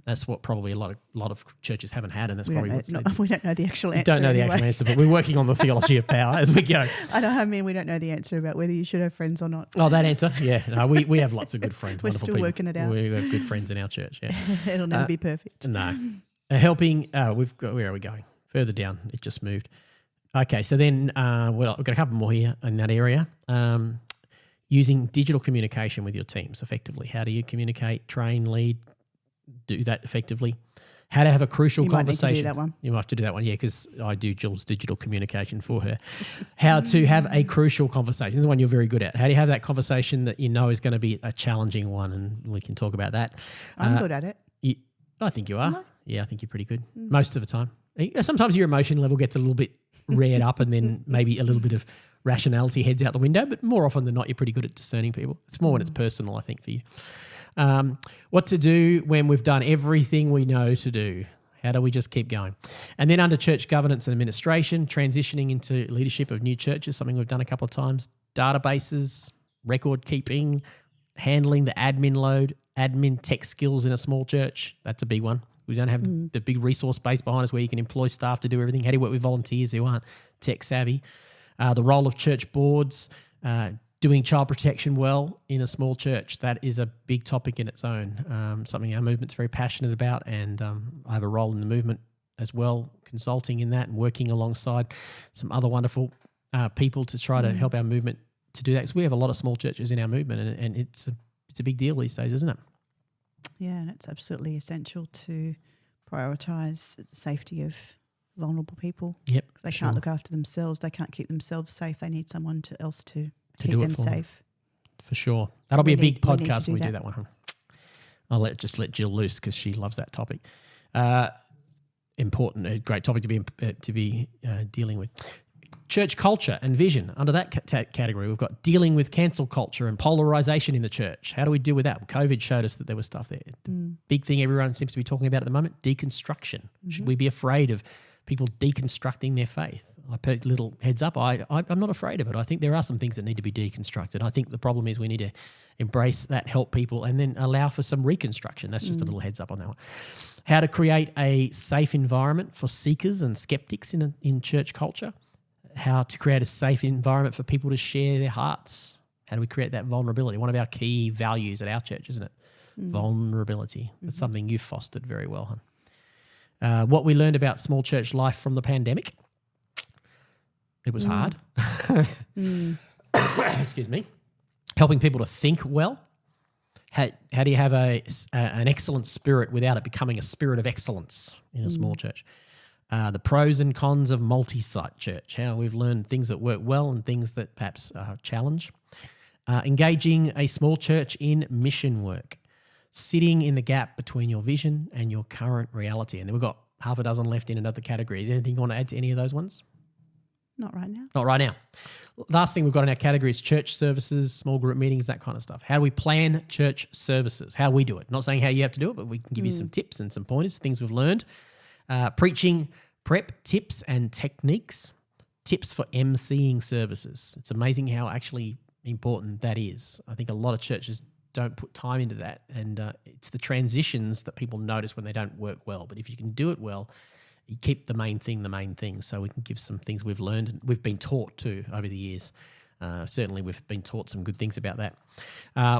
That's what probably a lot of churches haven't had, and that's we probably we don't know the actual answer. We don't know the actual answer, but we're working on the theology of power as we go. We don't know the answer about whether you should have friends or not. Oh, that answer? Yeah. No, we have lots of good friends. We're still working it out. We have good friends in our church. Yeah. It'll never be perfect. No. Helping. Where are we going? Further down. It just moved. Okay. So then, we've got a couple more here in that area. Using digital communication with your teams effectively. How do you communicate, train, lead, do that effectively? How to have a crucial conversation. You might need to do that one. You might have to do that one, because I do Jill's digital communication for her. How to have a crucial conversation. This is the one you're very good at. How do you have that conversation that is going to be a challenging one? And we can talk about that. I'm good at it. I think you are. No. Yeah, I think you're pretty good most of the time. Sometimes your emotion level gets a little bit reared up and then maybe a little bit of rationality heads out the window, but more often than not, you're pretty good at discerning people. It's more when it's personal, I think, for you. What to do when we've done everything we know to do? How do we just keep going? And then under church governance and administration, transitioning into leadership of new churches, something we've done a couple of times, databases, record keeping, handling the admin load, admin tech skills in a small church. That's a big one. We don't have the big resource base behind us where you can employ staff to do everything. How do you work with volunteers who aren't tech savvy? The role of church boards, doing child protection well in a small church. That is a big topic in its own, something our movement's very passionate about, and I have a role in the movement as well, consulting in that and working alongside some other wonderful people to try to help our movement to do that. Because we have a lot of small churches in our movement, and it's a big deal these days, isn't it? Yeah, and it's absolutely essential to prioritise the safety of vulnerable people. Yep, they can't look after themselves. They can't keep themselves safe. They need someone else to keep them safe. For sure. That'll be a big podcast when we do that one. I'll let Jill loose because she loves that topic. Important, a great topic to be dealing with. Church culture and vision. Under that category, we've got dealing with cancel culture and polarization in the church. How do we deal with that? COVID showed us that there was stuff there. The big thing everyone seems to be talking about at the moment, deconstruction. Should we be afraid of people deconstructing their faith? I put a little heads up. I'm not afraid of it. I think there are some things that need to be deconstructed. I think the problem is we need to embrace that, help people, and then allow for some reconstruction. That's just a little heads up on that one. How to create a safe environment for seekers and skeptics in church culture. How to create a safe environment for people to share their hearts. How do we create that vulnerability? One of our key values at our church, isn't it? Vulnerability. That's something you've fostered very well, hon. What we learned about small church life from the pandemic. It was hard. Excuse me. Helping people to think well. How do you have an excellent spirit without it becoming a spirit of excellence in a small church? The pros and cons of multi-site church. How we've learned things that work well and things that perhaps are a challenge. Engaging a small church in mission work. Sitting in the gap between your vision and your current reality. And then we've got half a dozen left in another category. Is there anything you want to add to any of those ones? Not right now. Not right now. Last thing we've got in our category is church services, small group meetings, that kind of stuff. How do we plan church services? How we do it. Not saying how you have to do it, but we can give you some tips and some pointers, things we've learned. Preaching prep tips and techniques. Tips for emceeing services. It's amazing how actually important that is. I think a lot of churches don't put time into that, and it's the transitions that people notice when they don't work well. But if you can do it well, you keep the main thing. So we can give some things we've learned and we've been taught too over the years. Certainly we've been taught some good things about that.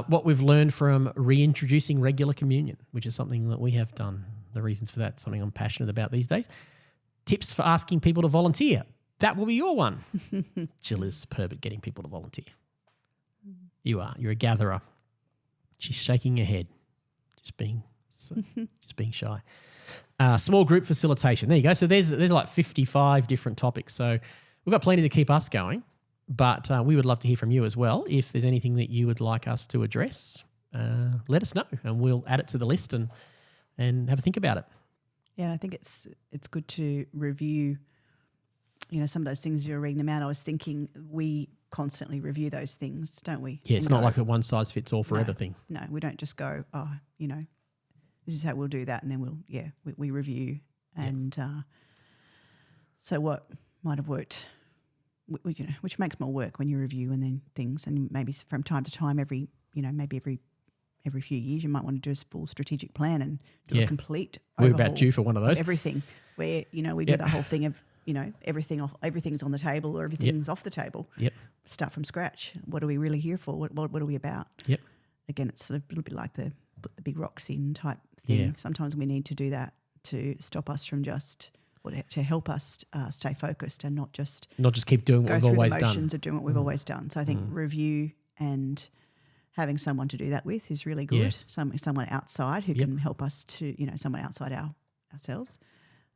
What we've learned from reintroducing regular communion, which is something that we have done. The reasons for that, something I'm passionate about these days. Tips for asking people to volunteer. That will be your one. Jill is superb at getting people to volunteer. You are. You're a gatherer. She's shaking her head, just being shy. Small group facilitation. There you go. So there's like 55 different topics. So we've got plenty to keep us going, but we would love to hear from you as well. If there's anything that you would like us to address, let us know and we'll add it to the list and have a think about it. Yeah, I think it's good to review, some of those things you're reading them out. I was thinking we constantly review those things, don't we? Yeah, it's not like a one-size-fits-all for everything. No, we don't just go, this is how we'll do that, and then we review. And so what might have worked, which makes more work when you review and then things, and maybe from time to time, every few years, you might want to do a full strategic plan and do a complete overhaul. We're about due for one of those. Everything, where we do the whole thing of everything's on the table or everything's off the table. Yep. Start from scratch. What are we really here for? What are we about? Yep. Again, it's sort of a little bit like the put the big rocks in type thing. Yeah. Sometimes we need to do that to stop us from to help us stay focused and not just keep doing what we've always done. Go through the motions of doing what we've always done. So I think review and having someone to do that with is really good. Yeah. Someone outside who can help us to, someone outside ourselves,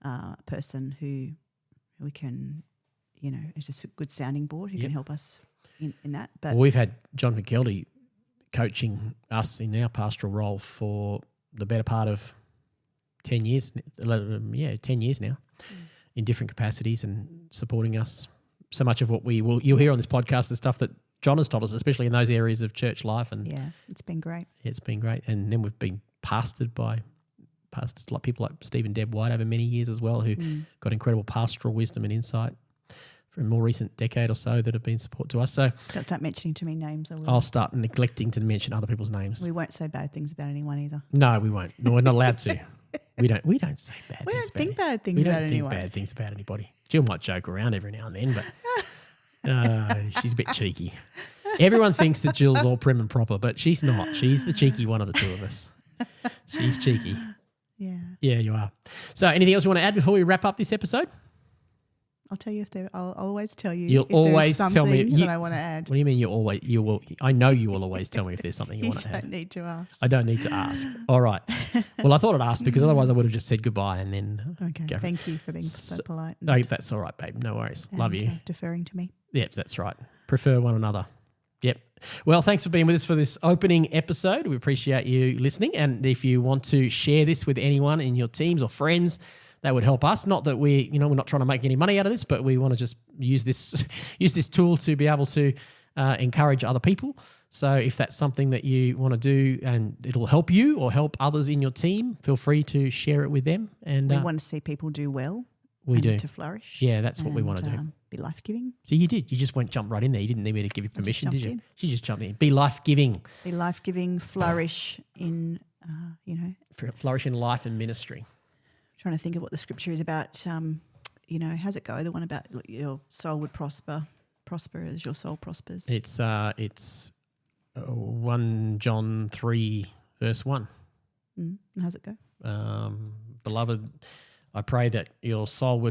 a person who we can, is just a good sounding board who can help us in that. But we've had John McKelty coaching us in our pastoral role for the better part of 10 years. 10 years now in different capacities and supporting us. So much of what you'll hear on this podcast is stuff that John has told us, especially in those areas of church life. And yeah, it's been great. It's been great. And then we've been pastored by pastors like people like Steve and Deb White over many years as well, who got incredible pastoral wisdom and insight for a more recent decade or so that have been support to us. So don't start mentioning too many names. I'll start neglecting to mention other people's names. We won't say bad things about anyone either. No, we won't. No, we're not allowed to. We don't say bad things. We don't think bad things about anyone. We don't think bad things about anybody. Jill might joke around every now and then, but she's a bit cheeky. Everyone thinks that Jill's all prim and proper, but she's not. She's the cheeky one of the two of us. She's cheeky. Yeah. Yeah, you are. So anything else you want to add before we wrap up this episode? I'll tell you I'll always tell you. You'll always tell me that I want to add. What do you mean you will? I know you will always tell me if there's something you want to add. You don't need to ask. I don't need to ask. All right. Well, I thought I'd ask because otherwise I would have just said goodbye and then okay. Thank you for being so polite. No, that's all right, babe. No worries. Love you. Deferring to me. Yep, that's right. Prefer one another. Yep. Well, thanks for being with us for this opening episode. We appreciate you listening. And if you want to share this with anyone in your teams or friends, that would help us. Not that we're not trying to make any money out of this, but we want to just use this tool to be able to encourage other people. So if that's something that you want to do and it'll help you or help others in your team, feel free to share it with them. And we want to see people do well. We do. To flourish. Yeah, that's what we want to do. Be life-giving. So you did. You just jump right in there. You didn't need me to give you permission, did you? In. She just jumped in. Be life-giving. Be life-giving, flourish in, Flourish in life and ministry. I'm trying to think of what the scripture is about. How's it go? The one about your soul would prosper as your soul prospers. It's 1 John 3 verse 1. And how's it go? Beloved, I pray that your soul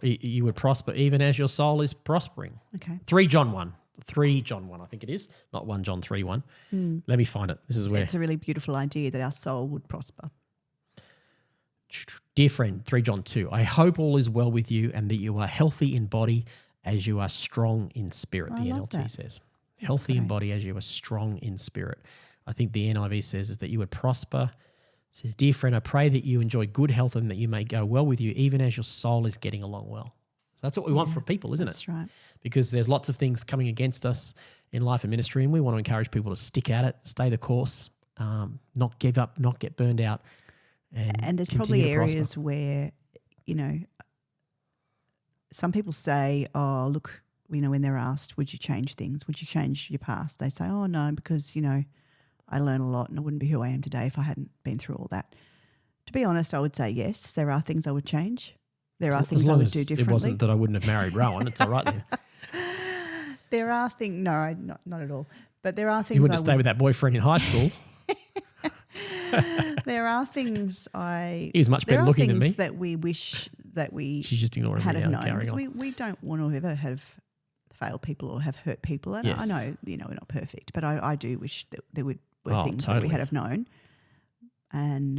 you would prosper even as your soul is prospering. Okay. 3 John 1, I think it is, not 1 John 3 1. Let me find it. This is where. It's a really beautiful idea that our soul would prosper. Dear friend, 3 John 2, I hope all is well with you and that you are healthy in body as you are strong in spirit, the NLT says. Healthy in body as you are strong in spirit. I think the NIV says is that you would prosper. It says, dear friend, I pray that you enjoy good health and that you may go well with you even as your soul is getting along well. That's what we want for people, isn't it? That's right. Because there's lots of things coming against us in life and ministry, and we want to encourage people to stick at it, stay the course, not give up, not get burned out. And there's probably areas where, some people say, oh, look, when they're asked, would you change things? Would you change your past? They say, oh, no, because, I learn a lot and I wouldn't be who I am today if I hadn't been through all that. To be honest, I would say yes, there are things I would change. There are things I would do differently. It wasn't that I wouldn't have married Rowan. It's all right then. There are things, no, not at all. But there are things you wouldn't have stayed with that boyfriend in high school. There are things He was much better looking than me. That we wish that we She's just ignoring had me have now, known. We don't want to ever have failed people or have hurt people. And yes. I know, we're not perfect, but I do wish that there were things totally. that we had have known. And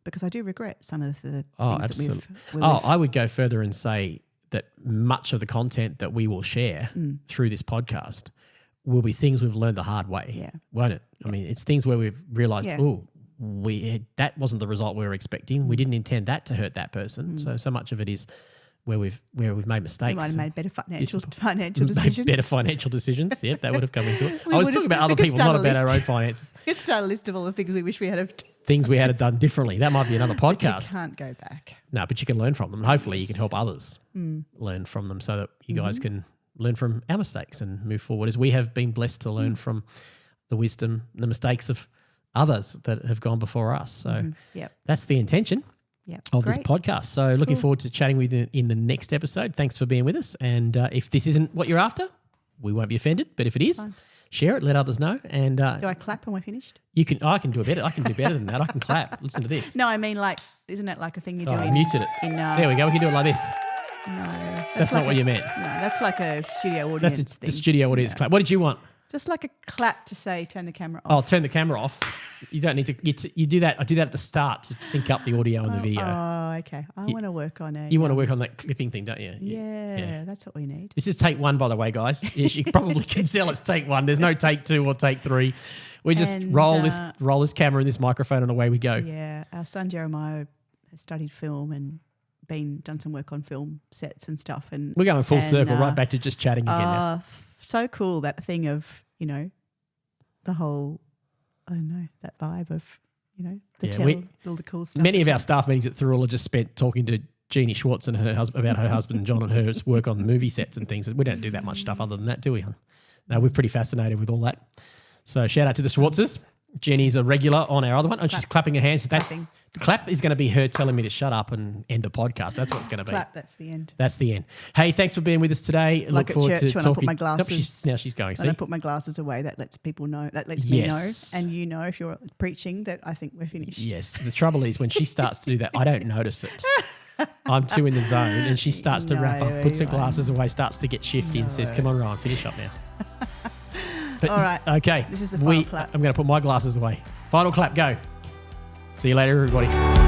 because I do regret some of the things absolutely. that we've I would go further and say that much of the content that we will share through this podcast will be things we've learned the hard way, won't it? Yeah. I mean, it's things where we've realised, that wasn't the result we were expecting. We didn't intend that to hurt that person. So much of it is where we've made mistakes. We might have made better financial decisions. Better financial decisions. Yep, that would have come into it. I was talking about other people, not about our own finances. Let's start a list of all the things we wish we had. Things we had done differently. That might be another podcast. But you can't go back. No, but you can learn from them. And hopefully you can help others learn from them so that you guys can learn from our mistakes and move forward, as we have been blessed to learn from the wisdom, the mistakes of others that have gone before us. So that's the intention of this podcast. So looking forward to chatting with you in the next episode. Thanks for being with us. And if this isn't what you're after, we won't be offended. But if it is, share it, let others know. And do I clap when we're finished? You can. I can do better. I can do better than that. I can clap. Listen to this. No, I mean, isn't it like a thing you do? I muted it. There we go. We can do it like this. No, that's not what you meant. No, that's like a studio audience thing. The studio audience clap. What did you want? Just like a clap to say, turn the camera off. Oh, turn the camera off. You don't need to. You do that. I do that at the start to sync up the audio and the video. Oh, okay. I want to work on it. You want to work on that clipping thing, don't you? Yeah, that's what we need. This is take 1, by the way, guys. Yes, you probably can tell it's take 1. There's no take 2 or take 3. We just roll this camera and this microphone and away we go. Yeah, our son Jeremiah has studied film and done some work on film sets and stuff. And we're going full circle, right back to just chatting again now. So cool, that thing of, the whole, I don't know, that vibe of, all the cool stuff. Many of our staff meetings at Thirroul are just spent talking to Jeannie Schwartz and her husband about her husband John and her work on movie sets and things. We don't do that much stuff other than that, do we, hon? No, we're pretty fascinated with all that. So shout out to the Schwartzes. Jenny's a regular on our other one. She's clapping her hands. The clap is going to be her telling me to shut up and end the podcast. That's what it's going to be. Clap, that's the end. That's the end. Hey, thanks for being with us today. Like Look forward to when talking. I put my glasses. Now she's going. When I put my glasses away, that lets people know. That lets me know, and you know if you're preaching that I think we're finished. Yes. The trouble is when she starts to do that, I don't notice it. I'm too in the zone, and she starts to wrap up, puts her glasses away, starts to get shifty, and says, "Come on, Rohan, finish up now." But all right. Okay. This is the final clap. I'm going to put my glasses away. Final clap, go. See you later, everybody.